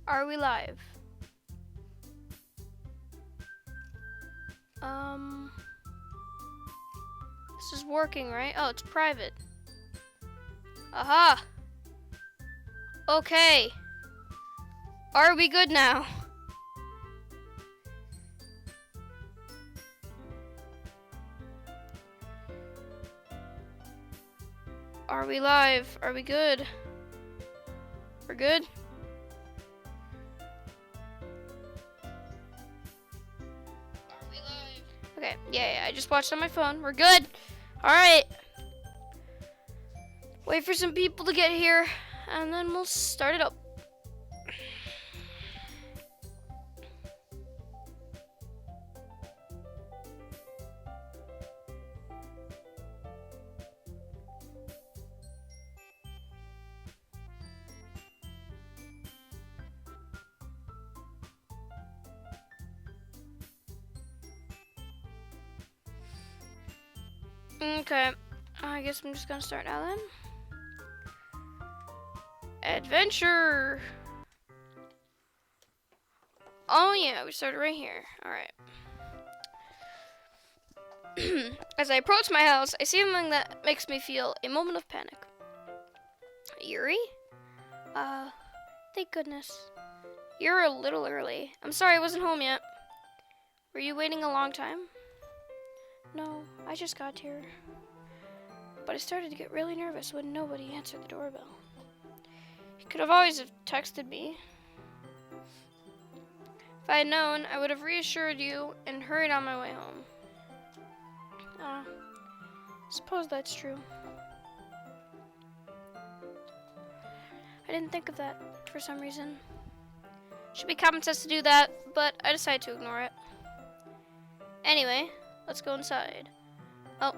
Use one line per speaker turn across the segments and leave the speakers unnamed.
Are we live? This is working, right? Oh, it's private. Aha! Okay. Are we good now? Are we live? Are we good? We're good? Are we live? Okay, yeah, I just watched on my phone. We're good. Alright. Wait for some people to get here, and then we'll start it up. Okay, I guess I'm just gonna start now then. Adventure! Oh yeah, we started right here. Alright. As I approach my house, I see something that makes me feel a moment of panic. Yuri? Thank goodness. You're a little early. I'm sorry I wasn't home yet. Were you waiting a long time? No, I just got here. But I started to get really nervous when nobody answered the doorbell. You could have always have texted me. If I had known, I would have reassured you and hurried on my way home. Suppose that's true. I didn't think of that for some reason. Should be common sense to do that, but I decided to ignore it. Anyway, let's go inside. Oh.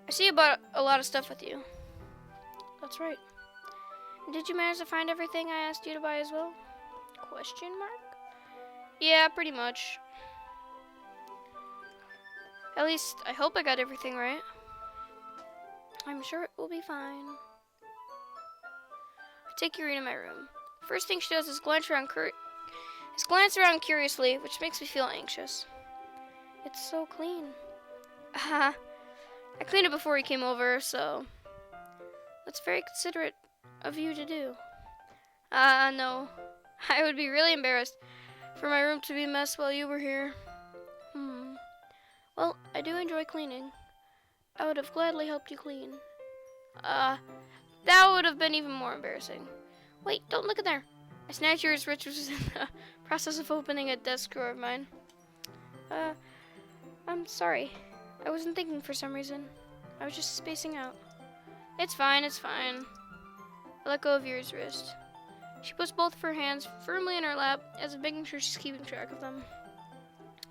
I see you bought a lot of stuff with you. That's right. Did you manage to find everything I asked you to buy as well? Question mark? Yeah, pretty much. At least, I hope I got everything right. I'm sure it will be fine. I take Yuri to my room. First thing she does is glance around curiously, which makes me feel anxious. It's so clean. I cleaned it before he came over, so that's very considerate of you to do. No. I would be really embarrassed for my room to be a mess while you were here. Well, I do enjoy cleaning. I would have gladly helped you clean. That would have been even more embarrassing. Wait, don't look in there. I snatched yours, which was in the process of opening a desk drawer of mine. I'm sorry. I wasn't thinking for some reason. I was just spacing out. It's fine, it's fine. I let go of Yuri's wrist. She puts both of her hands firmly in her lap, as if making sure she's keeping track of them.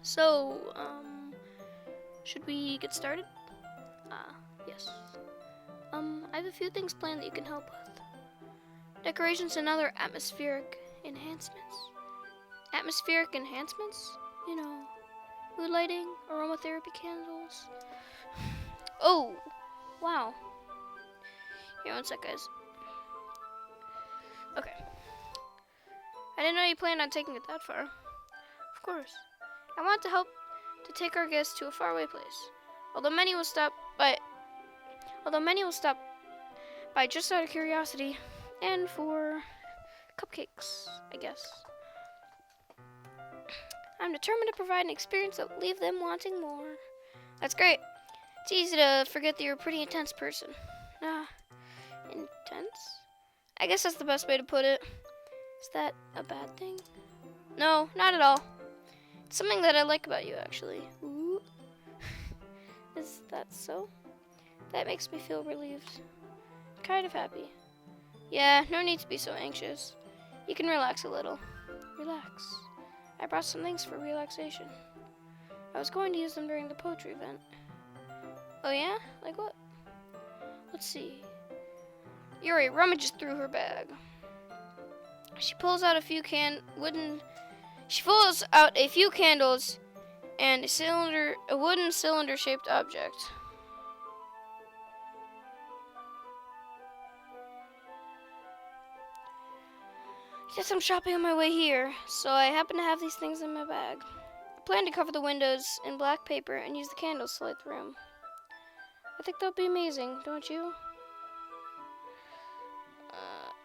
So, should we get started? Yes. I have a few things planned that you can help with. Decorations and other atmospheric enhancements. Atmospheric enhancements? You know, mood lighting, aromatherapy candles. Oh, wow. Here, one sec, guys. Okay. I didn't know you planned on taking it that far. Of course. I want to help to take our guests to a faraway place. Although many will stop by just out of curiosity and for cupcakes, I guess. I'm determined to provide an experience that will leave them wanting more. That's great. It's easy to forget that you're a pretty intense person. Intense? I guess that's the best way to put it. Is that a bad thing? No, not at all. It's something that I like about you, actually. Ooh. Is that so? That makes me feel relieved. Kind of happy. Yeah, no need to be so anxious. You can relax a little. Relax. I brought some things for relaxation. I was going to use them during the poetry event. Oh yeah? Like what? Let's see. Yuri rummages through her bag. She pulls out a few candles and a wooden cylinder-shaped object. Did some shopping on my way here, so I happen to have these things in my bag. I plan to cover the windows in black paper and use the candles to light the room. I think that would be amazing, don't you?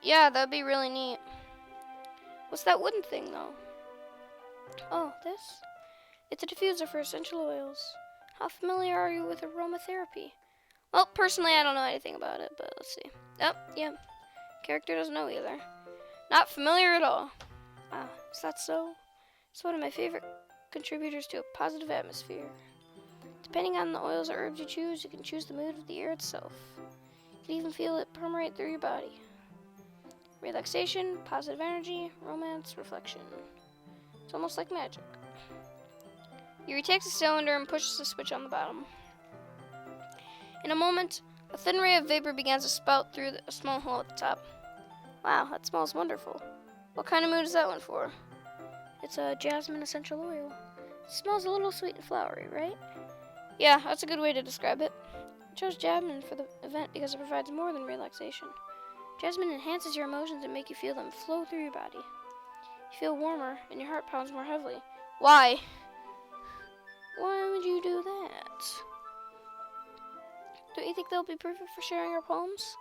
Yeah, that would be really neat. What's that wooden thing, though? Oh, this? It's a diffuser for essential oils. How familiar are you with aromatherapy? Well, personally, I don't know anything about it, but let's see. Oh, yeah. Character doesn't know either. Not familiar at all. Ah, is that so? It's one of my favorite contributors to a positive atmosphere. Depending on the oils or herbs you choose, you can choose the mood of the air itself. You can even feel it permeate through your body. Relaxation, positive energy, romance, reflection. It's almost like magic. Yuri takes a cylinder and pushes the switch on the bottom. In a moment, a thin ray of vapor begins to spout through a small hole at the top. Wow, that smells wonderful. What kind of mood is that one for? It's a jasmine essential oil. It smells a little sweet and flowery, right? Yeah, that's a good way to describe it. I chose jasmine for the event because it provides more than relaxation. Jasmine enhances your emotions and make you feel them flow through your body. You feel warmer and your heart pounds more heavily. Why? Why would you do that? Don't you think they'll be perfect for sharing our poems?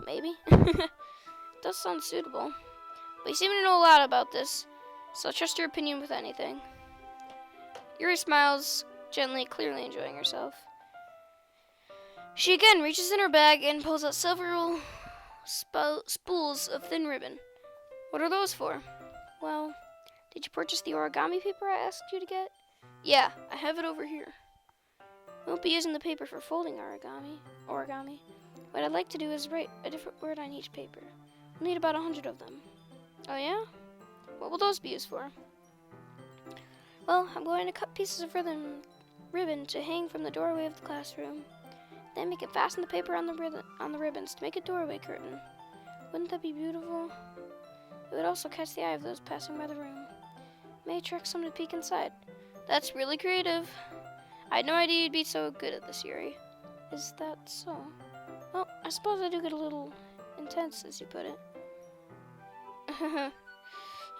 Maybe. It does sound suitable. But you seem to know a lot about this, so I'll trust your opinion with anything. Yuri smiles gently, clearly enjoying herself. She again reaches in her bag and pulls out several spools of thin ribbon. What are those for? Well, did you purchase the origami paper I asked you to get? Yeah, I have it over here. We won't be using the paper for folding origami. What I'd like to do is write a different word on each paper. We'll need about 100 of them. Oh yeah? What will those be used for? Well, I'm going to cut pieces of ribbon to hang from the doorway of the classroom. Then we can fasten the paper on the ribbons to make a doorway curtain. Wouldn't that be beautiful? It would also catch the eye of those passing by the room. It may attract someone to peek inside. That's really creative. I had no idea you'd be so good at this, Yuri. Is that so? Well, I suppose I do get a little intense, as you put it.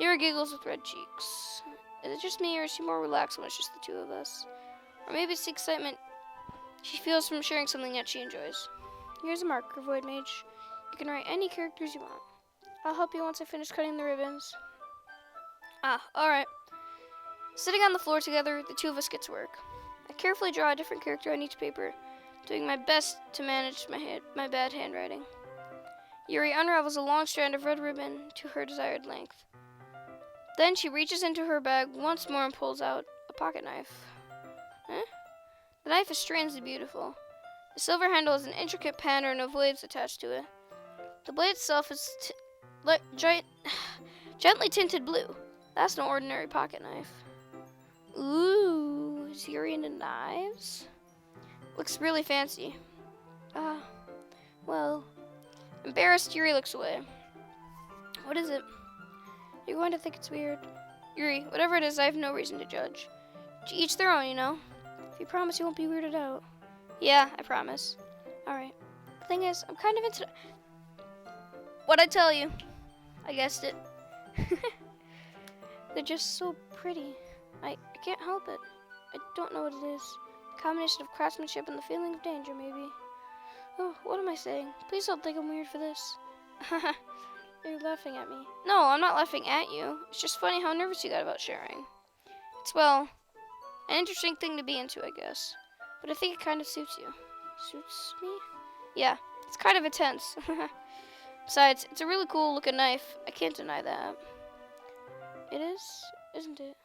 Yuri giggles with red cheeks. Is it just me, or is she more relaxed when it's just the two of us? Or maybe it's the excitement she feels from sharing something that she enjoys. Here's a marker, VoidMage. You can write any characters you want. I'll help you once I finish cutting the ribbons. Ah, alright. Sitting on the floor together, the two of us get to work. I carefully draw a different character on each paper, doing my best to manage my bad handwriting. Yuri unravels a long strand of red ribbon to her desired length. Then she reaches into her bag once more and pulls out a pocket knife. The knife is strangely beautiful. The silver handle has an intricate pattern of waves attached to it. The blade itself is gently tinted blue. That's no ordinary pocket knife. Ooh, is Yuri into knives? Looks really fancy. Well, embarrassed, Yuri looks away. What is it? You're going to think it's weird. Yuri, whatever it is, I have no reason to judge. To each their own, you know. If you promise you won't be weirded out. Yeah, I promise. Alright. The thing is, I'm kind of into... What'd I tell you? I guessed it. They're just so pretty. I can't help it. I don't know what it is. A combination of craftsmanship and the feeling of danger, maybe. Oh, what am I saying? Please don't think I'm weird for this. You're laughing at me. No, I'm not laughing at you. It's just funny how nervous you got about sharing. It's, well, an interesting thing to be into, I guess. But I think it kind of suits you. Suits me? Yeah, it's kind of intense. Besides, it's a really cool looking knife. I can't deny that. It is, isn't it?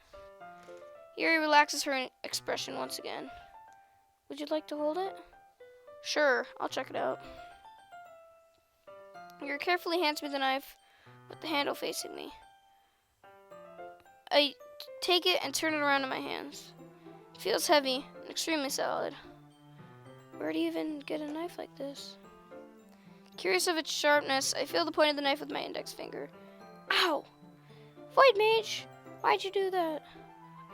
Yuri relaxes her expression once again. Would you like to hold it? Sure, I'll check it out. Yuri carefully hands me the knife with the handle facing me. I take it and turn it around in my hands. It feels heavy and extremely solid. Where do you even get a knife like this? Curious of its sharpness, I feel the point of the knife with my index finger. Ow! VoidMage! Why'd you do that?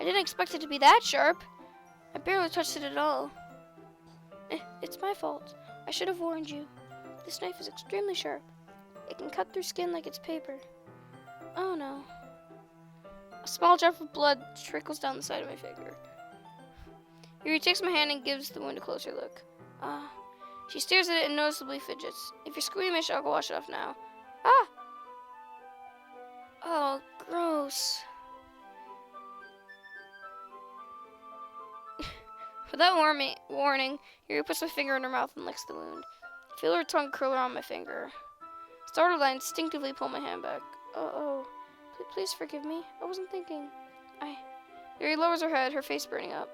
I didn't expect it to be that sharp. I barely touched it at all. It's my fault. I should have warned you. This knife is extremely sharp. It can cut through skin like it's paper. Oh no. A small drop of blood trickles down the side of my finger. Yuri takes my hand and gives the wound a closer look. She stares at it and noticeably fidgets. If you're squeamish, I'll go wash it off now. Ah! Oh, gross. Without warning, Yuri puts my finger in her mouth and licks the wound. I feel her tongue curl around my finger. Startled, I instinctively pull my hand back. Uh-oh. Please forgive me. I wasn't thinking. Yuri lowers her head, her face burning up.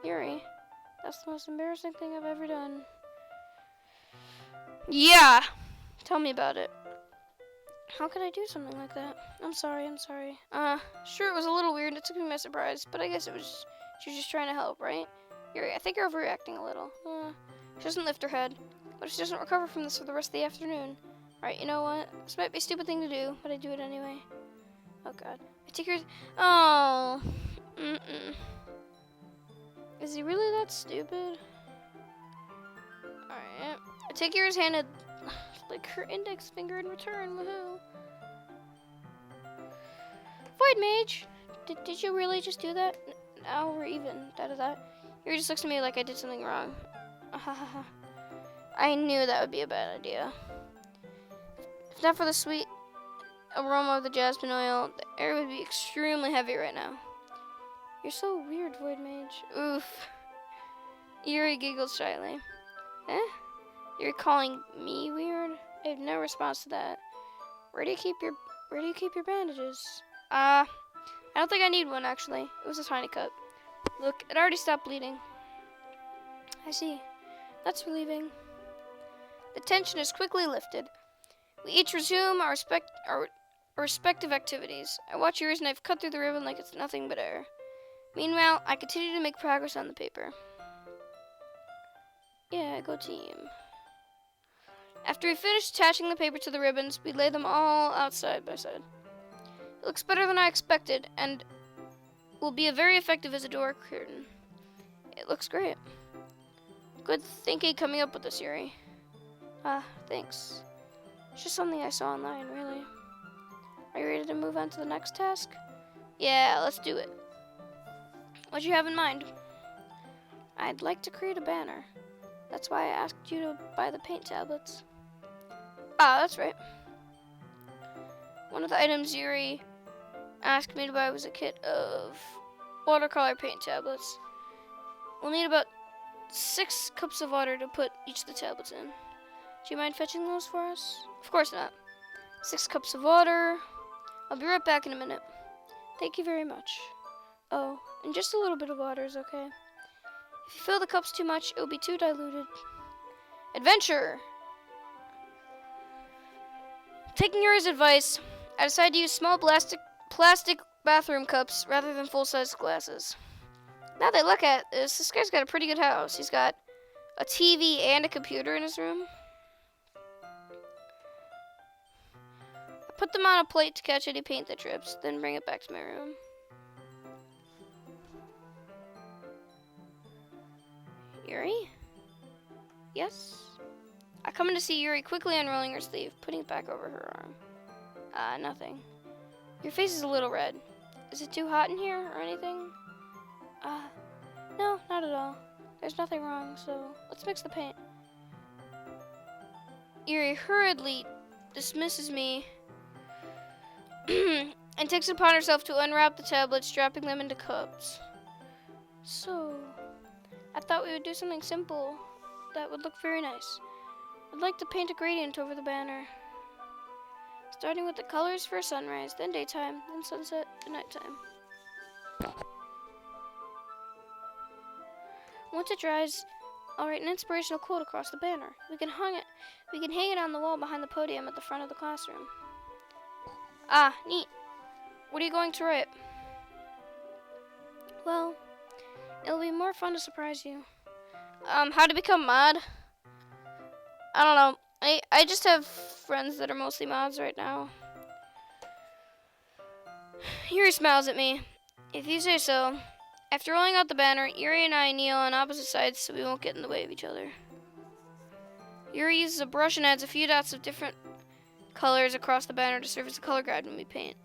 Yuri, that's the most embarrassing thing I've ever done. Yeah! Tell me about it. How could I do something like that? I'm sorry. Sure, it was a little weird and it took me by surprise, but I guess she was just trying to help, right? Yuri, I think you're overreacting a little. She doesn't lift her head. What if she doesn't recover from this for the rest of the afternoon? Alright, you know what? This might be a stupid thing to do, but I do it anyway. Oh god. I take her. Oh. Is he really that stupid? Alright. I take Yuri's hand and lick her index finger in return. Woohoo. VoidMage! Did you really just do that? Now we're even. Da. Yuri just looks at me like I did something wrong. I knew that would be a bad idea. If not for the sweet aroma of the jasmine oil, the air would be extremely heavy right now. You're so weird, VoidMage. Oof. Yuri giggles shyly. You're calling me weird? I have no response to that. Where do you keep your bandages? I don't think I need one, actually. It was a tiny cut. Look, it already stopped bleeding. I see. That's relieving. The tension is quickly lifted. We each resume our respective activities. I watch Yuri's knife cut through the ribbon like it's nothing but air. Meanwhile, I continue to make progress on the paper. Yeah, go team. After we finish attaching the paper to the ribbons, we lay them all out side by side. It looks better than I expected, and will be very effective as a door curtain. It looks great. Good thinking coming up with this, Yuri. Thanks. It's just something I saw online, really. Are you ready to move on to the next task? Yeah, let's do it. What do you have in mind? I'd like to create a banner. That's why I asked you to buy the paint tablets. That's right. One of the items Yuri asked me to buy was a kit of watercolor paint tablets. We'll need about 6 cups of water to put each of the tablets in. Do you mind fetching those for us? Of course not. 6 cups of water. I'll be right back in a minute. Thank you very much. Oh, and just a little bit of water is okay. If you fill the cups too much, it will be too diluted. Adventure! Taking Yuri's advice, I decided to use small plastic bathroom cups rather than full-size glasses. Now that I look at this guy's got a pretty good house. He's got a TV and a computer in his room. I put them on a plate to catch any paint that drips, then bring it back to my room. Yuri? Yes? I come in to see Yuri quickly unrolling her sleeve, putting it back over her arm. Nothing. Your face is a little red. Is it too hot in here or anything? No, not at all. There's nothing wrong, so let's mix the paint. Yuri hurriedly dismisses me and takes it upon herself to unwrap the tablets, dropping them into cups. So, I thought we would do something simple that would look very nice. I'd like to paint a gradient over the banner, starting with the colors for sunrise, then daytime, then sunset, and nighttime. Once it dries, I'll write an inspirational quote across the banner. We can hang it on the wall behind the podium at the front of the classroom. Neat. What are you going to write? Well, it'll be more fun to surprise you. How to become mod? I don't know. I just have friends that are mostly mods right now. Yuri smiles at me. If you say so. After rolling out the banner, Yuri and I kneel on opposite sides so we won't get in the way of each other. Yuri uses a brush and adds a few dots of different colors across the banner to serve as a color guide when we paint.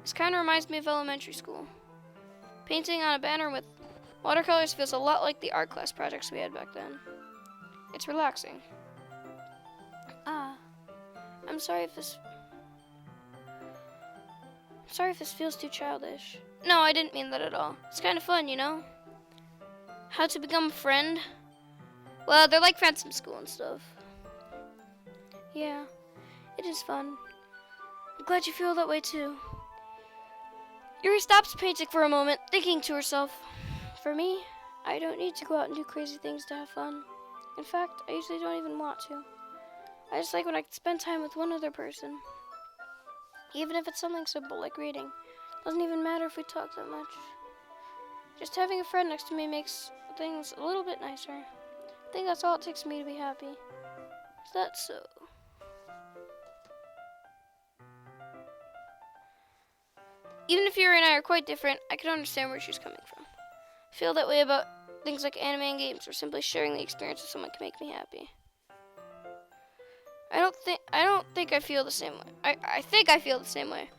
This kind of reminds me of elementary school. Painting on a banner with watercolors feels a lot like the art class projects we had back then. It's relaxing. I'm sorry if this feels too childish. No, I didn't mean that at all. It's kind of fun, you know? How to become a friend? Well, they're like friends from school and stuff. Yeah, it is fun. I'm glad you feel that way too. Yuri stops painting for a moment, thinking to herself, for me, I don't need to go out and do crazy things to have fun. In fact, I usually don't even want to. I just like when I can spend time with one other person. Even if it's something simple like reading. Doesn't even matter if we talk that much. Just having a friend next to me makes things a little bit nicer. I think that's all it takes for me to be happy. Is that so? Even if Yuri and I are quite different, I can understand where she's coming from. I feel that way about things like anime and games, or simply sharing the experience with someone can make me happy. I don't think I feel the same way. I think I feel the same way.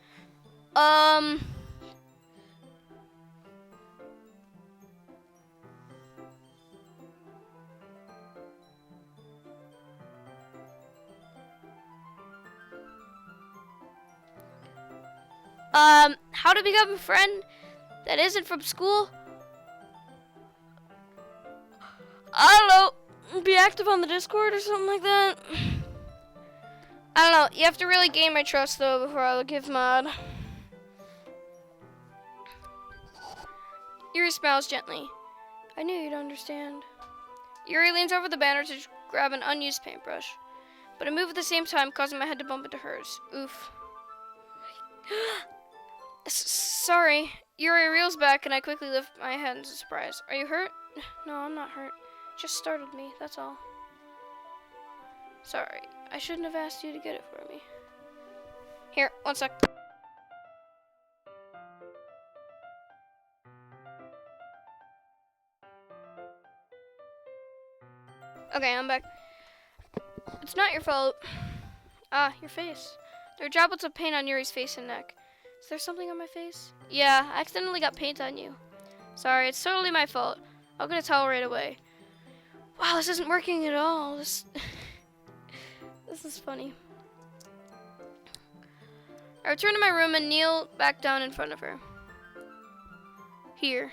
How to become a friend that isn't from school? I don't know. Be active on the Discord or something like that. I don't know. You have to really gain my trust, though, before I'll give mod. Yuri smiles gently. I knew you'd understand. Yuri leans over the banner to grab an unused paintbrush, but I move at the same time, causing my head to bump into hers. Oof. Sorry. Yuri reels back, and I quickly lift my head in surprise. Are you hurt? No, I'm not hurt. It just startled me, that's all. Sorry. I shouldn't have asked you to get it for me. Here, one sec. Okay, I'm back. It's not your fault. Ah, your face. There are droplets of paint on Yuri's face and neck. Is there something on my face? Yeah, I accidentally got paint on you. Sorry, it's totally my fault. I'll get a towel right away. Wow, this isn't working at all. This is funny. I return to my room and kneel back down in front of her. Here.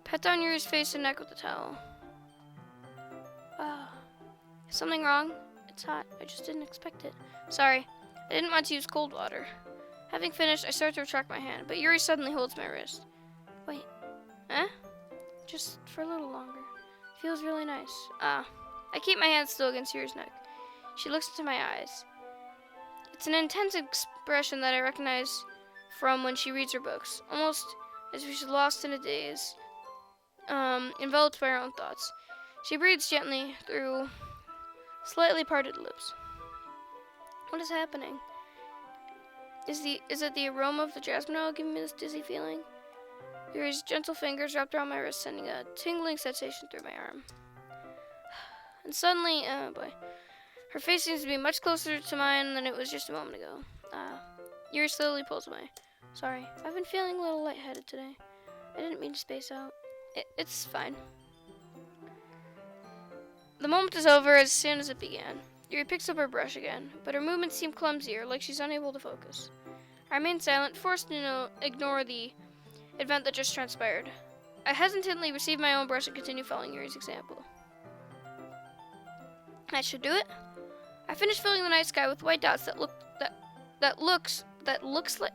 Pat down Yuri's face and neck with the towel. Wow. Is something wrong? It's hot. I just didn't expect it. Sorry. I didn't want to use cold water. Having finished, I start to retract my hand, but Yuri suddenly holds my wrist. Wait. Huh? Just for a little longer. Feels really nice. I keep my hand still against Yuri's neck. She looks into my eyes. It's an intense expression that I recognize from when she reads her books, almost as if she's lost in a daze, enveloped by her own thoughts. She breathes gently through slightly parted lips. What is happening? Is it the aroma of the jasmine oil giving me this dizzy feeling? Yuri's gentle fingers wrapped around my wrist, sending a tingling sensation through my arm. And suddenly, oh boy, her face seems to be much closer to mine than it was just a moment ago. Yuri slowly pulls away. Sorry, I've been feeling a little lightheaded today. I didn't mean to space out. It's fine. The moment is over as soon as it began. Yuri picks up her brush again, but her movements seem clumsier, like she's unable to focus. I remain silent, forced to ignore the event that just transpired. I hesitantly receive my own brush and continue following Yuri's example. That should do it. I finished filling the night sky with white dots that looks like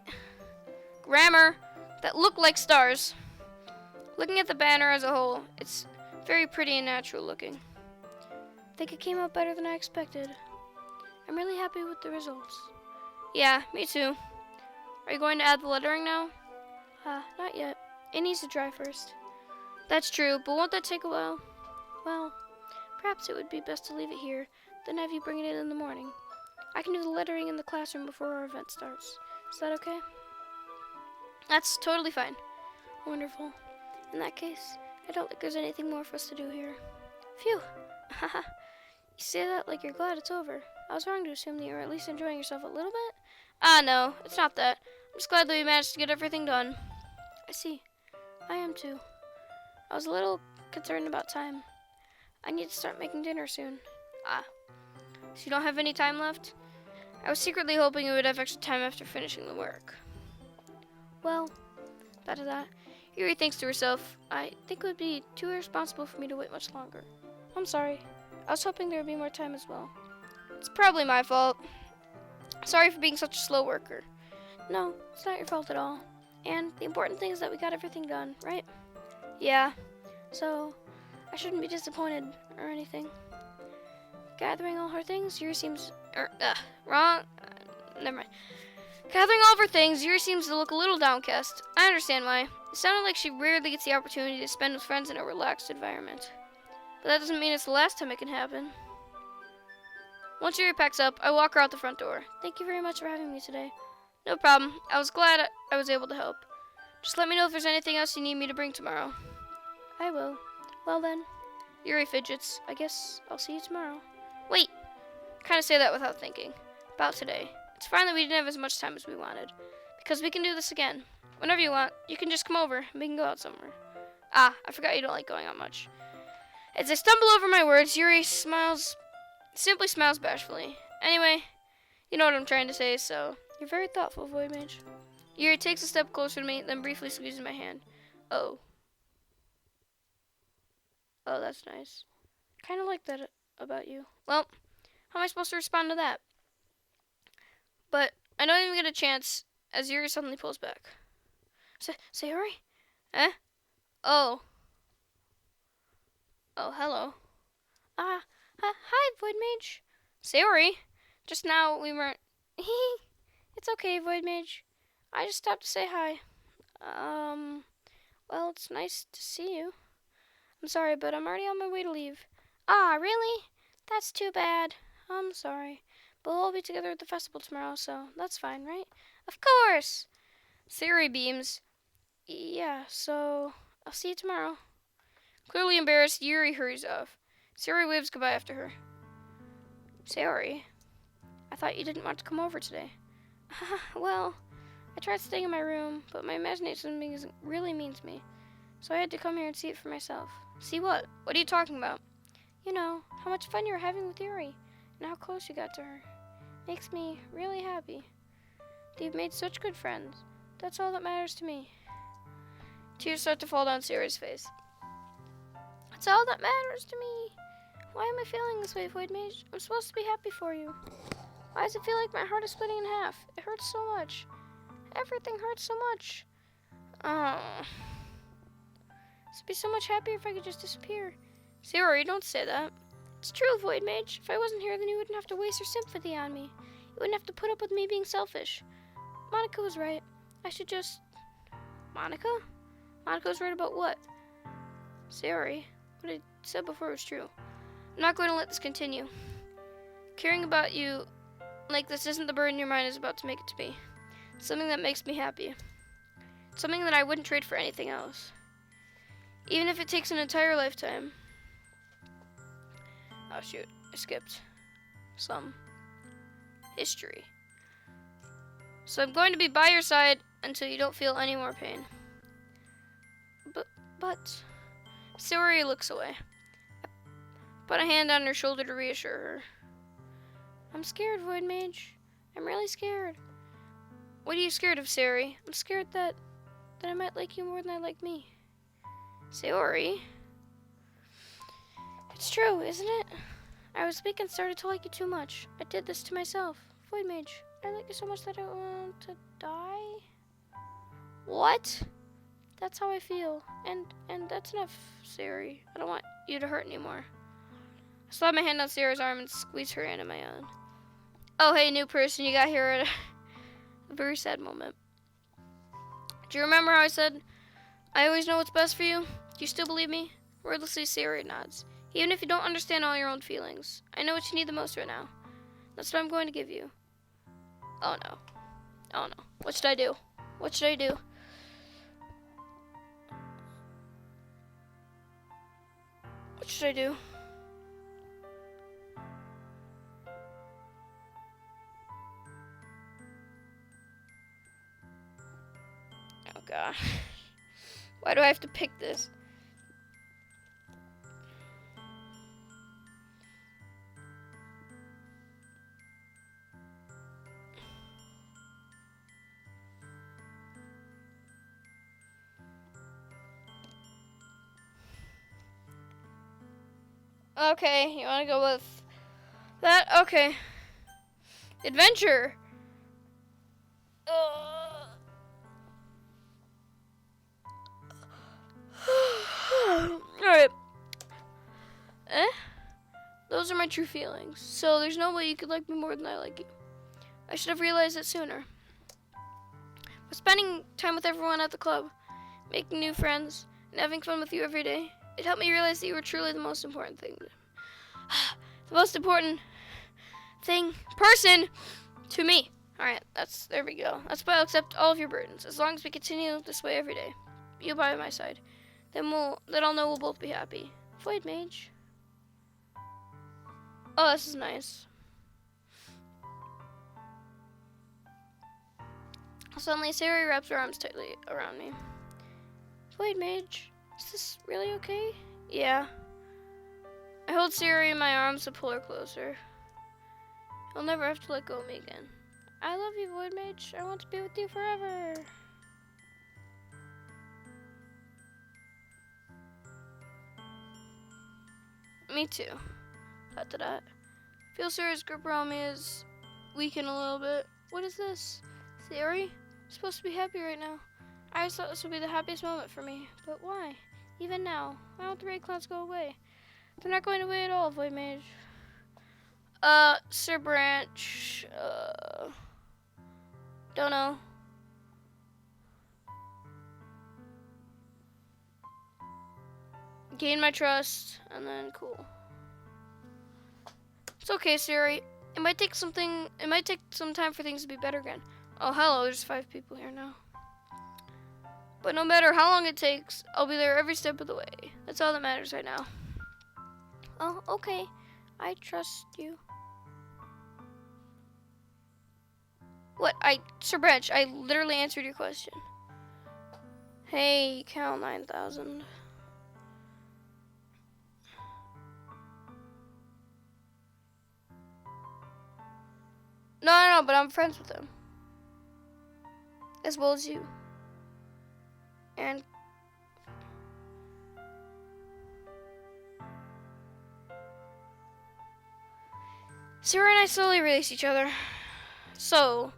grammar that look like stars. Looking at the banner as a whole, it's very pretty and natural looking. I think it came out better than I expected. I'm really happy with the results. Yeah, me too. Are you going to add the lettering now? Not yet. It needs to dry first. That's true, but won't that take a while? Well, perhaps it would be best to leave it here, then have you bring it in the morning. I can do the lettering in the classroom before our event starts. Is that okay? That's totally fine. Wonderful. In that case, I don't think there's anything more for us to do here. Phew. Haha. You say that like you're glad it's over. I was wrong to assume that you were at least enjoying yourself a little bit. Ah, no, it's not that. I'm just glad that we managed to get everything done. I see. I am too. I was a little concerned about time. I need to start making dinner soon. Ah, so you don't have any time left? I was secretly hoping you would have extra time after finishing the work. Well, that is that. Yuri thinks to herself, I think it would be too irresponsible for me to wait much longer. I'm sorry. I was hoping there would be more time as well. It's probably my fault. Sorry for being such a slow worker. No, it's not your fault at all. And the important thing is that we got everything done, right? Yeah. So, I shouldn't be disappointed or anything. Gathering all her things, Yuri seems... wrong. Never mind. Gathering all of her things, Yuri seems to look a little downcast. I understand why. It sounded like she rarely gets the opportunity to spend with friends in a relaxed environment. But that doesn't mean it's the last time it can happen. Once Yuri packs up, I walk her out the front door. Thank you very much for having me today. No problem. I was glad I was able to help. Just let me know if there's anything else you need me to bring tomorrow. I will. Well then. Yuri fidgets. I guess I'll see you tomorrow. Wait. Kind of say that without thinking. About today. It's fine that we didn't have as much time as we wanted. Because we can do this again. Whenever you want, you can just come over and we can go out somewhere. Ah, I forgot you don't like going out much. As I stumble over my words, Yuri simply smiles bashfully. Anyway, you know what I'm trying to say, so... You're very thoughtful, VoidMage. Yuri takes a step closer to me, then briefly squeezes my hand. Oh. Oh, that's nice. Kind of like that about you. Well, how am I supposed to respond to that? But I don't even get a chance, as Yuri suddenly pulls back. Sayori? Eh? Oh. Oh, hello. Hi, VoidMage. Sayori. Just now we weren't... It's okay, VoidMage. I just stopped to say hi. Well, it's nice to see you. I'm sorry, but I'm already on my way to leave. Ah, really? That's too bad. I'm sorry. But we'll all be together at the festival tomorrow, so that's fine, right? Of course! Sayori beams. Yeah, so I'll see you tomorrow. Clearly embarrassed, Yuri hurries off. Sayori waves goodbye after her. Sayori? I thought you didn't want to come over today. Well, I tried staying in my room, but my imagination is really mean to me. So I had to come here and see it for myself. See what? What are you talking about? You know, how much fun you were having with Yuri, and how close you got to her. Makes me really happy. You've made such good friends. That's all that matters to me. Tears start to fall down Sayori's face. That's all that matters to me. Why am I feeling this way, VoidMage? I'm supposed to be happy for you. Why does it feel like my heart is splitting in half? It hurts so much. Everything hurts so much. Oh. It'd be so much happier if I could just disappear. Sayori, don't say that. It's true, VoidMage. If I wasn't here, then you wouldn't have to waste your sympathy on me. You wouldn't have to put up with me being selfish. Monica was right. I should just... Monica? Monica was right about what? Sayori, what I said before was true. I'm not going to let this continue. Caring about you like this isn't the burden your mind is about to make it to be. It's something that makes me happy. It's something that I wouldn't trade for anything else. Even if it takes an entire lifetime. Oh shoot, I skipped some history. So I'm going to be by your side until you don't feel any more pain. But... Sayori looks away. I put a hand on her shoulder to reassure her. I'm scared, VoidMage. I'm really scared. What are you scared of, Sayori? I'm scared that I might like you more than I like me. Sayori? It's true, isn't it? I was weak and started to like you too much. I did this to myself. VoidMage, I like you so much that I want to die? What? That's how I feel. And that's enough, Sayori. I don't want you to hurt anymore. I slap my hand on Sayori's arm and squeeze her hand in my own. Oh, hey, new person, you got here at a very sad moment. Do you remember how I said, I always know what's best for you? Do you still believe me? Wordlessly, Sayori nods. Even if you don't understand all your own feelings, I know what you need the most right now. That's what I'm going to give you. Oh, no. Oh, no. What should I do? What should I do? What should I do? God. Why do I have to pick this? Okay, you want to go with that? Okay. Adventure. Alright. Those are my true feelings. So there's no way you could like me more than I like you. I should have realized it sooner. But spending time with everyone at the club, making new friends, and having fun with you every day, it helped me realize that you were truly the most important thing. The most important person to me. Alright, there we go. That's why I'll accept all of your burdens. As long as we continue this way every day. You by my side. Then I'll know we'll both be happy. VoidMage. Oh, this is nice. Suddenly, Sari wraps her arms tightly around me. VoidMage, is this really okay? Yeah. I hold Sari in my arms to pull her closer. You'll never have to let go of me again. I love you, VoidMage. I want to be with you forever. Me too. Dot. Feel Sari's grip around me is weakened a little bit. What is this? Sari? I'm supposed to be happy right now. I always thought this would be the happiest moment for me. But why? Even now. Why don't the raid clouds go away? They're not going away at all, VoidMage. Sir Branch. Don't know. Gain my trust, and then cool. It's okay, Sari. It might take some time for things to be better again. Oh, hello, there's 5 people here now. But no matter how long it takes, I'll be there every step of the way. That's all that matters right now. Oh, okay. I trust you. What? Sir Branch, I literally answered your question. Hey, Cal 9000. No, but I'm friends with him. As well as you. And Sari and I slowly release each other. So,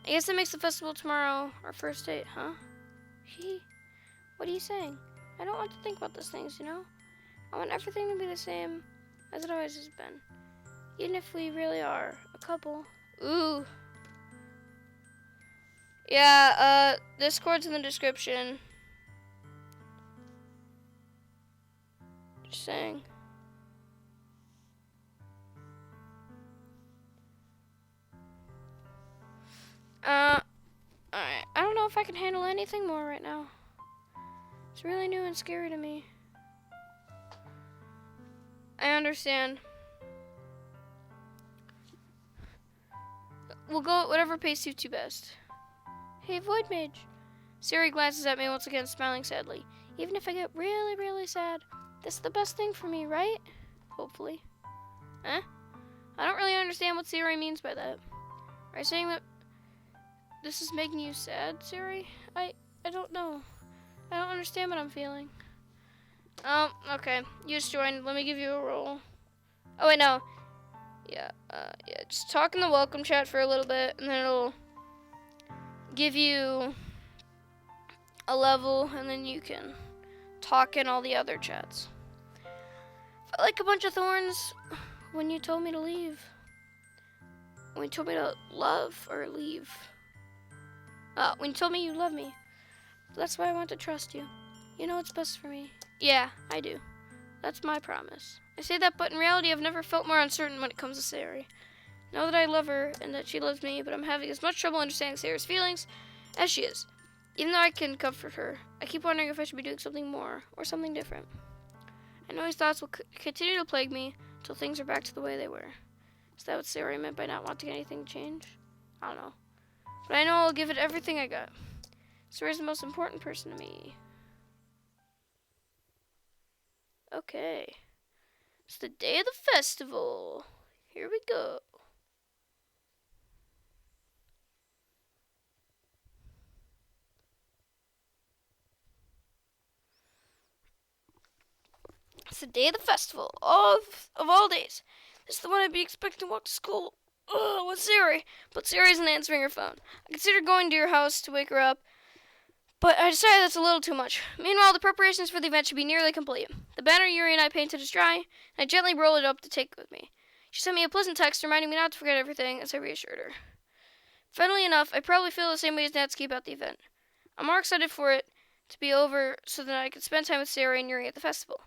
I guess that makes the festival tomorrow our first date, huh? What are you saying? I don't want to think about those things, you know? I want everything to be the same as it always has been. Even if we really are a couple. Ooh. Yeah, Discord's in the description. Just saying. Alright. I don't know if I can handle anything more right now. It's really new and scary to me. I understand. We'll go at whatever pace suits you best. Hey, VoidMage. Sari glances at me once again, smiling sadly. Even if I get really, really sad, this is the best thing for me, right? Hopefully. I don't really understand what Sari means by that. Are you saying that this is making you sad, Sari? I don't know. I don't understand what I'm feeling. Oh, okay. You just joined. Let me give you a roll. Oh, wait, no. Yeah, just talk in the welcome chat for a little bit, and then it'll give you a level, and then you can talk in all the other chats. Felt like a bunch of thorns when you told me to leave. When you told me to love or leave. When you told me you love me. That's why I want to trust you. You know what's best for me. Yeah, I do. That's my promise. I say that, but in reality, I've never felt more uncertain when it comes to Sari. I know that I love her and that she loves me, but I'm having as much trouble understanding Sari's feelings as she is. Even though I can comfort her, I keep wondering if I should be doing something more or something different. I know these thoughts will continue to plague me until things are back to the way they were. Is that what Sari meant by not wanting anything to change? I don't know. But I know I'll give it everything I got. Sary's the most important person to me. Okay. It's the day of the festival. Here we go. It's the day of the festival. Of all days. This is the one I'd be expecting to walk to school. Ugh, with Sari. But Sari isn't answering her phone. I considered going to your house to wake her up, but I decided that's a little too much. Meanwhile, the preparations for the event should be nearly complete. The banner Yuri and I painted is dry, and I gently rolled it up to take it with me. She sent me a pleasant text reminding me not to forget everything, as I reassured her. Funnily enough, I probably feel the same way as Natsuki about the event. I'm more excited for it to be over so that I can spend time with Sari and Yuri at the festival.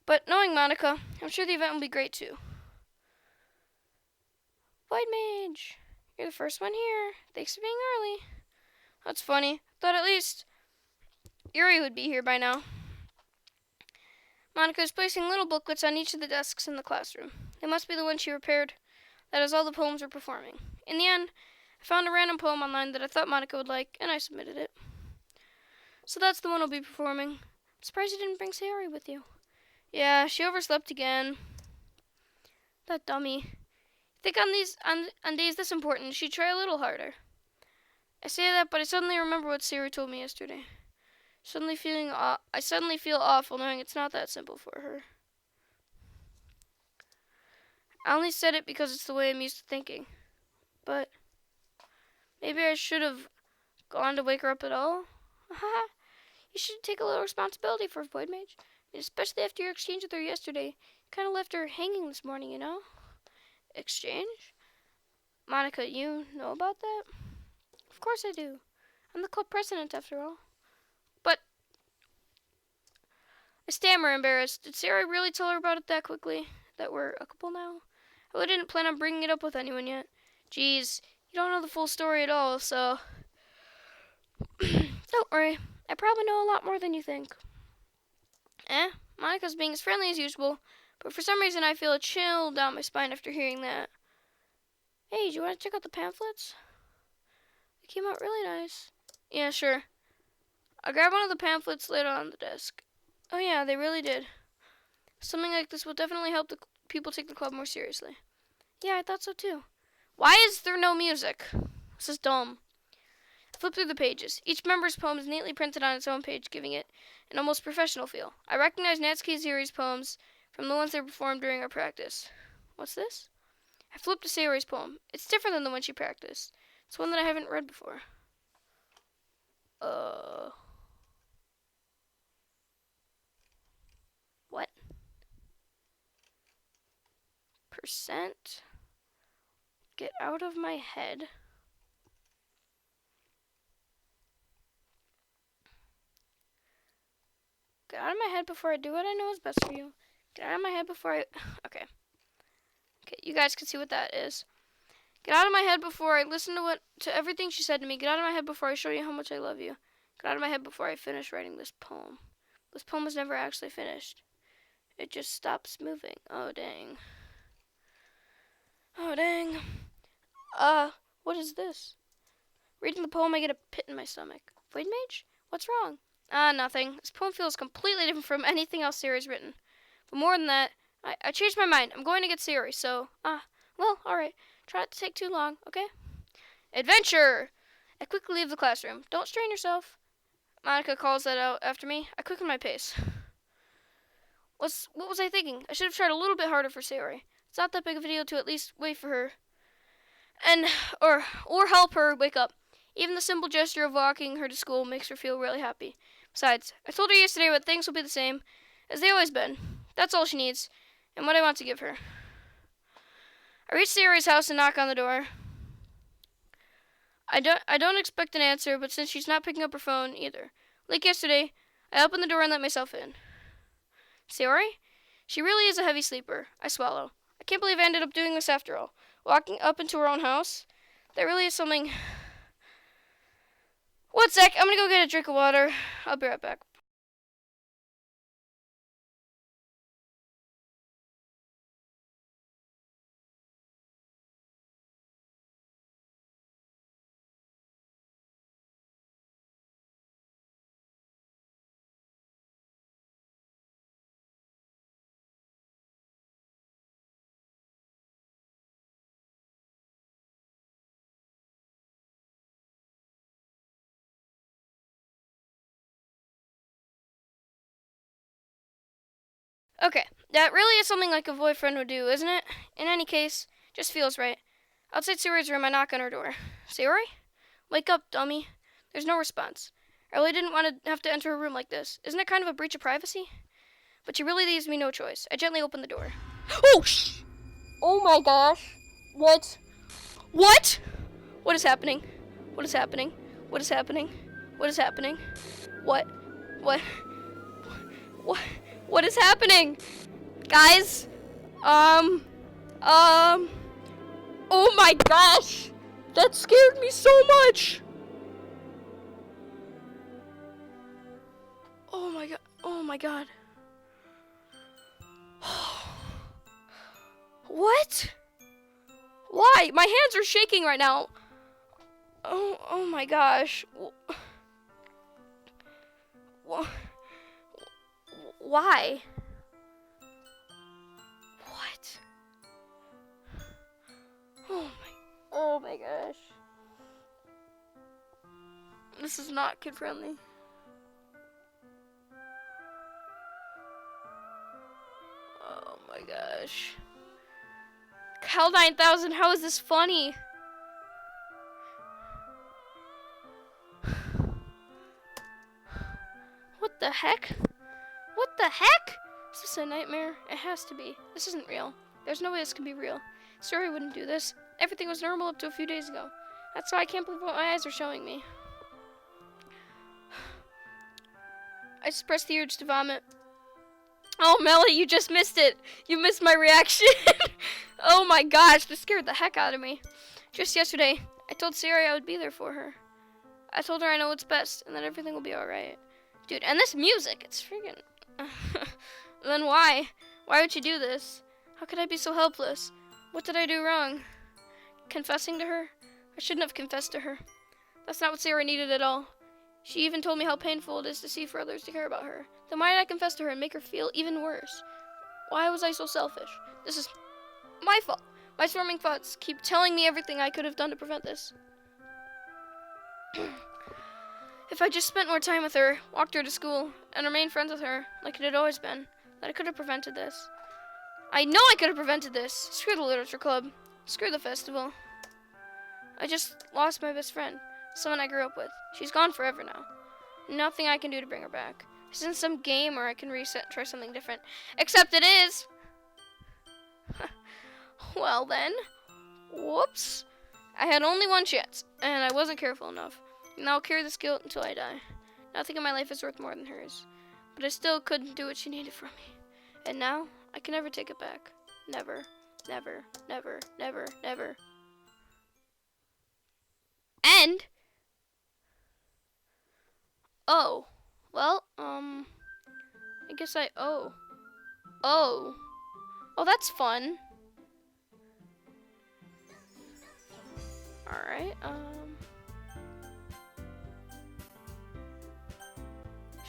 But knowing Monica, I'm sure the event will be great too. VoidMage, you're the first one here. Thanks for being early. That's funny. Thought at least Yuri would be here by now. Monica is placing little booklets on each of the desks in the classroom. They must be the ones she prepared. That is all the poems we're performing. In the end, I found a random poem online that I thought Monica would like, and I submitted it. So that's the one I'll be performing. I'm surprised you didn't bring Sayori with you. Yeah, she overslept again. That dummy. Think on days this important, she'd try a little harder. I say that, but I suddenly remember what Sayori told me yesterday. I suddenly feel awful knowing it's not that simple for her. I only said it because it's the way I'm used to thinking. But maybe I should have gone to wake her up at all. Haha. You should take a little responsibility for VoidMage. Especially after your exchange with her yesterday. Kind of left her hanging this morning, you know? Exchange? Monica, you know about that? Of course I do. I'm the club president, after all. But I stammer, embarrassed. Did Sarah really tell her about it that quickly? That we're a couple now? I really didn't plan on bringing it up with anyone yet. Geez, you don't know the full story at all, so... Don't worry. I probably know a lot more than you think. Monica's being as friendly as usual, but for some reason I feel a chill down my spine after hearing that. Hey, do you want to check out the pamphlets? They came out really nice. Yeah, sure. I'll grab one of the pamphlets later on the desk. Oh yeah, they really did. Something like this will definitely help the people take the club more seriously. Yeah, I thought so too. Why is there no music? This is dumb. I flip through the pages. Each member's poem is neatly printed on its own page, giving it an almost professional feel. I recognize Natsuki Sayori's poems from the ones they performed during our practice. What's this? I flipped to Sayori's poem. It's different than the one she practiced. It's one that I haven't read before. What? Percent? Get out of my head. Get out of my head before I do what I know is best for you. Get out of my head before I... Okay. Okay, you guys can see what that is. Get out of my head before I listen to everything she said to me. Get out of my head before I show you how much I love you. Get out of my head before I finish writing this poem. This poem was never actually finished. It just stops moving. Oh, dang. Oh, dang. What is this? Reading the poem, I get a pit in my stomach. VoidMage? What's wrong? Nothing. This poem feels completely different from anything else Sayori's written. But more than that, I changed my mind. I'm going to get Sayori, so, well, alright. Try not to take too long, okay? Adventure! I quickly leave the classroom. Don't strain yourself. Monica calls that out after me. I quicken my pace. What was I thinking? I should have tried a little bit harder for Sayori. It's not that big of a deal to at least wait for her. Or help her wake up. Even the simple gesture of walking her to school makes her feel really happy. Besides, I told her yesterday that things will be the same as they always been. That's all she needs, and what I want to give her. I reach Sayori's house and knock on the door. I don't expect an answer, but since she's not picking up her phone either. Like yesterday, I open the door and let myself in. Sayori? She really is a heavy sleeper. I swallow. I can't believe I ended up doing this after all. Walking up into her own house. That really is something... One sec, I'm gonna go get a drink of water. I'll be right back. Okay, that really is something like a boyfriend would do, isn't it? In any case, just feels right. Outside Sayori's room, I knock on her door. Sayori? Wake up, dummy. There's no response. I really didn't want to have to enter her room like this. Isn't it kind of a breach of privacy? But she really leaves me no choice. I gently open the door. Oh, oh my gosh. What? What? What is happening? What is happening? What is happening? What is happening? What? What? What? What is happening? Guys? Oh my gosh! That scared me so much! Oh my god. Oh my god. What? Why? My hands are shaking right now. Oh my gosh. Why? What? Oh my gosh. This is not kid friendly. Oh my gosh. Cal 9000, how is this funny? What the heck? What the heck? Is this a nightmare? It has to be. This isn't real. There's no way this can be real. Sayori wouldn't do this. Everything was normal up to a few days ago. That's why I can't believe what my eyes are showing me. I suppressed the urge to vomit. Oh, Melly, you just missed it. You missed my reaction. Oh my gosh, this scared the heck out of me. Just yesterday, I told Sayori I would be there for her. I told her I know what's best and that everything will be alright. Dude, and this music, it's freaking... Then why? Why would you do this? How could I be so helpless? What did I do wrong? Confessing to her? I shouldn't have confessed to her. That's not what Sayori needed at all. She even told me how painful it is to see for others to care about her. Then why did I confess to her and make her feel even worse? Why was I so selfish? This is my fault. My swarming thoughts keep telling me everything I could have done to prevent this. If I just spent more time with her, walked her to school, and remained friends with her, like it had always been, then I could have prevented this. I know I could have prevented this. Screw the literature club. Screw the festival. I just lost my best friend, someone I grew up with. She's gone forever now. Nothing I can do to bring her back. This isn't some game where I can reset, try something different. Except it is! Well then, whoops. I had only one chance, and I wasn't careful enough. And I'll carry this guilt until I die. Nothing in my life is worth more than hers. But I still couldn't do what she needed from me. And now, I can never take it back. Never, never, never, never, never. And... Oh. Well, I guess Oh. Oh, that's fun. Alright,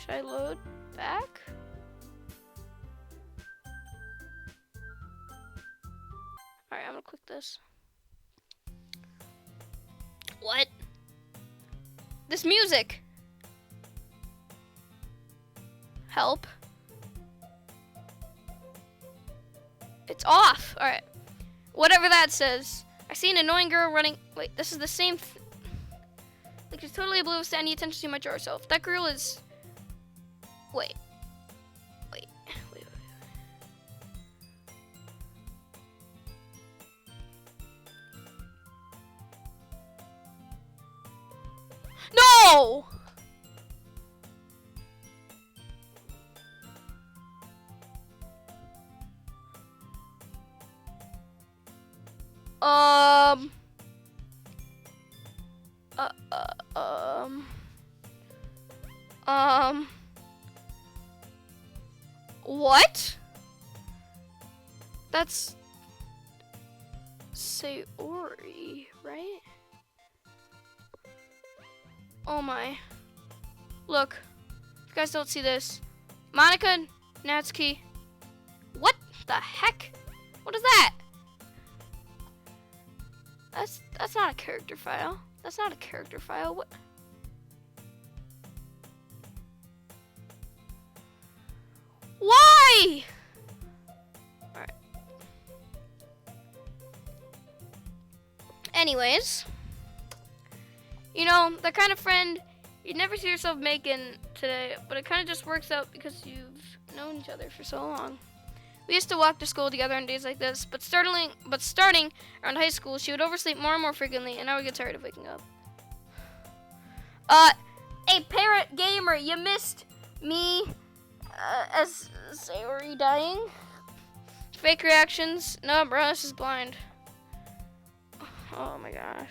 should I load back? Alright, I'm gonna click this. What? This music! Help. It's off! Alright. Whatever that says. I see an annoying girl running. Wait, this is the same. Like, she's totally oblivious to any attention to my jar self. That girl is. Wait. No! What? That's Sayori, right? Oh my. Look, if you guys don't see this, Monica, Natsuki, what the heck? What is that? That's not a character file. That's not a character file. What? Why? Anyways, you know, the kind of friend you'd never see yourself making today, but it kind of just works out because you've known each other for so long. We used to walk to school together on days like this, but starting around high school, she would oversleep more and more frequently, and I would get tired of waking up. Hey, Parrot Gamer, you missed me, as Sayori dying? Fake reactions? No, bro, this is blind. Oh my gosh.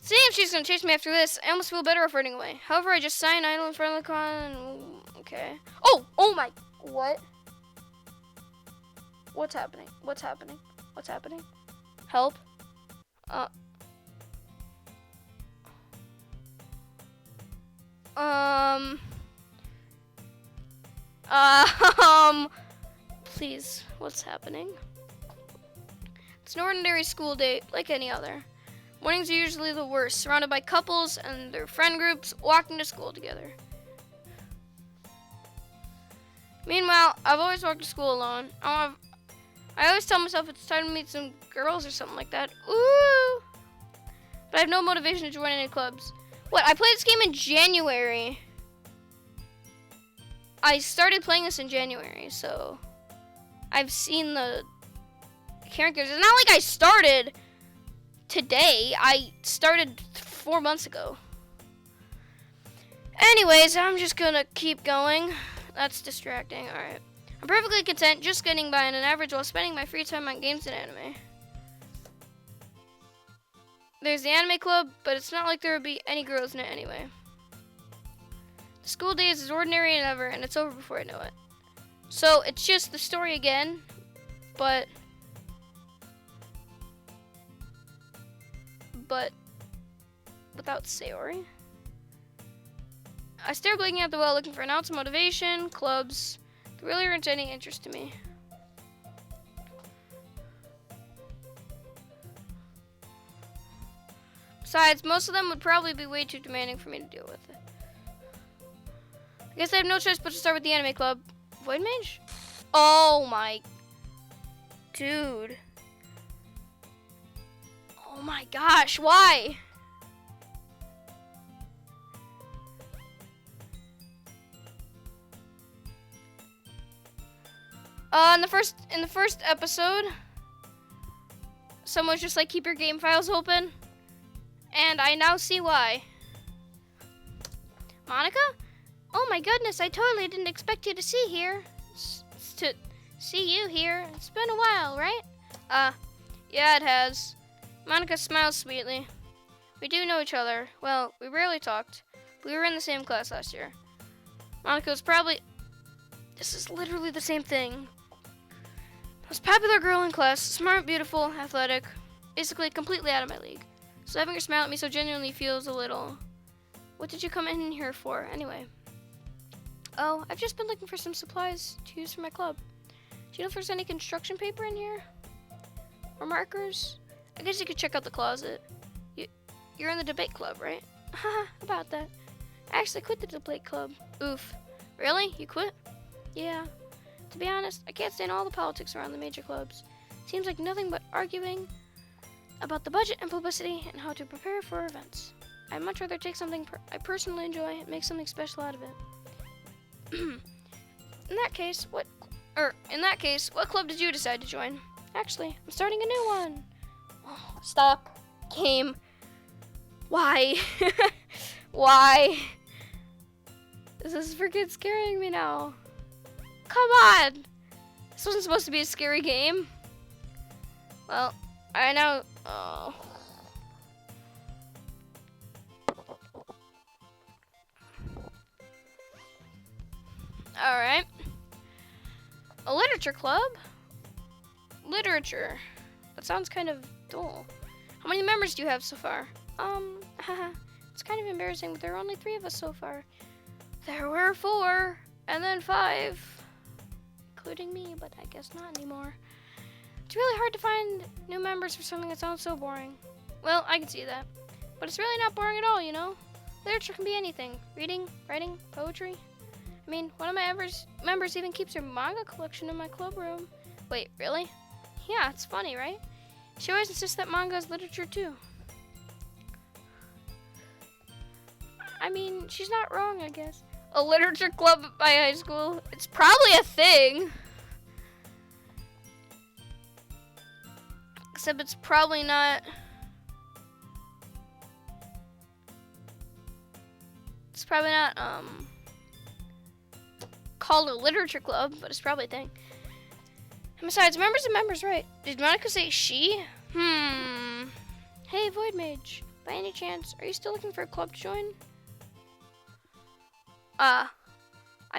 See if she's gonna chase me after this. I almost feel better of running away. However, I just sign idle in front of the con. Okay. Oh my. What? What's happening? What's happening? What's happening? Help. Please, what's happening? It's an ordinary school day, like any other. Mornings are usually the worst, surrounded by couples and their friend groups walking to school together. Meanwhile, I've always walked to school alone. I always tell myself it's time to meet some girls or something like that. Ooh! But I have no motivation to join any clubs. What? I played this game in January. I started playing this in January, so I've seen the characters. It's not like I started today. I started 4 months ago. Anyways, I'm just gonna keep going. That's distracting. Alright. I'm perfectly content just getting by on an average while spending my free time on games and anime. There's the anime club, but it's not like there would be any girls in it anyway. The school day is as ordinary as ever, and it's over before I know it. So, it's just the story again, but without Sayori. I stare blinking at the well looking for an ounce of motivation, clubs. There really aren't any interest to me. Besides, most of them would probably be way too demanding for me to deal with. I guess I have no choice but to start with the anime club. VoidMage? Oh my... Dude. Oh my gosh, why? In the first episode, someone was just like, keep your game files open. And I now see why. Monica? Oh my goodness, I totally didn't expect you to see here. To see you here. It's been a while, right? Yeah, it has. Monica smiles sweetly. We do know each other. Well, we rarely talked. We were in the same class last year. Monica was probably... This is literally the same thing. Most popular girl in class, smart, beautiful, athletic, basically completely out of my league. So having her smile at me so genuinely feels a little... What did you come in here for, anyway? Oh, I've just been looking for some supplies to use for my club. Do you know if there's any construction paper in here? Or markers? I guess you could check out the closet. You're in the debate club, right? Haha, about that. I actually quit the debate club. Oof. Really? You quit? Yeah. To be honest, I can't stand all the politics around the major clubs. Seems like nothing but arguing about the budget and publicity and how to prepare for events. I'd much rather take something I personally enjoy and make something special out of it. In that case, what club did you decide to join? Actually, I'm starting a new one. Oh, stop. Game. Why? Why? This is freaking scaring me now. Come on! This wasn't supposed to be a scary game. Well, I know. Oh. Alright. A literature club? Literature. That sounds kind of dull. How many members do you have so far? It's kind of embarrassing, but there are only 3 of us so far. There were 4, and then 5. Including me, but I guess not anymore. It's really hard to find new members for something that sounds so boring. Well, I can see that. But it's really not boring at all, you know? Literature can be anything. Reading, writing, poetry. I mean, one of my members even keeps her manga collection in my club room. Wait, really? Yeah, it's funny, right? She always insists that manga is literature too. I mean, she's not wrong, I guess. A literature club at my high school? It's probably a thing. Except it's probably not... It's probably not, called a literature club, but it's probably a thing. And besides, members and members, right? Did Monica say she? Hey, VoidMage. By any chance, are you still looking for a club to join? I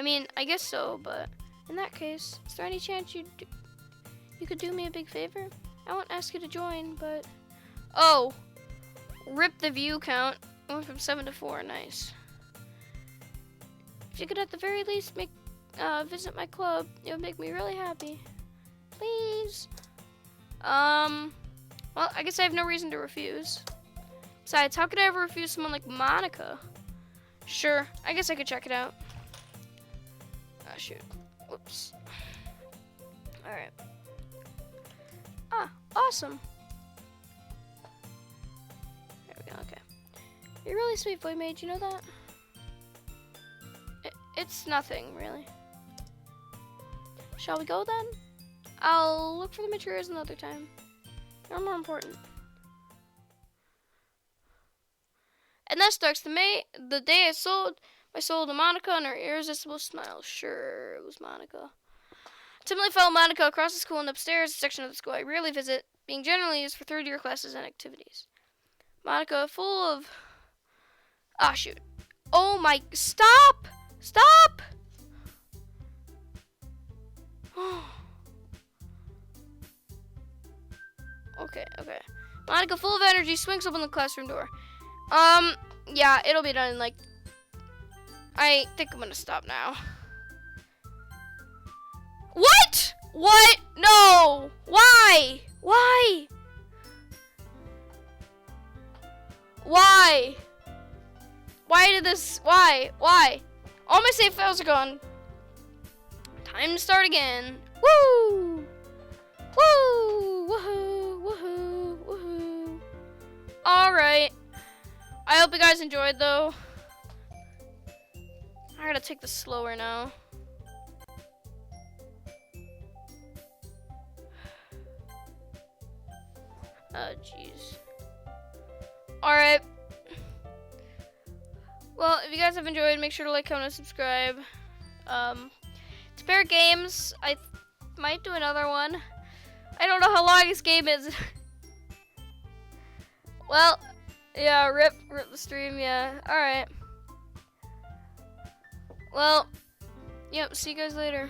mean, I guess so, but in that case, is there any chance you could do me a big favor? I won't ask you to join, but... Oh! Rip the view count. It went from 7 to 4, nice. If you could at the very least visit my club, it would make me really happy. Please. Well, I guess I have no reason to refuse. Besides, how could I ever refuse someone like Monica? Sure, I guess I could check it out. Ah, shoot. Whoops. Alright. Ah, awesome. There we go, okay. You're really sweet, VoidMage, you know that? It's nothing, really. Shall we go then? I'll look for the materials another time. They're more important. And that starts the day I sold my soul to Monica and her irresistible smile. Sure, it was Monica. I timidly followed Monica across the school and upstairs, a section of the school I rarely visit, being generally used for third-year classes and activities. Monica, full of... Ah, shoot. Oh my... Stop! Stop! Okay. Monica, full of energy, swings open the classroom door. Yeah, it'll be done in, like... I think I'm gonna stop now. What? What? No! Why? Why? Why? Why did this... Why? All my save files are gone. Time to start again. Woo! Woo! Woohoo! Woohoo! Woohoo! Alright. I hope you guys enjoyed, though. I gotta take this slower now. Oh, jeez. Alright. Well, if you guys have enjoyed, make sure to like, comment, and subscribe. It's Bear Games. I might do another one. I don't know how long this game is. Well, yeah, rip the stream, yeah. Alright. Well, yep, see you guys later.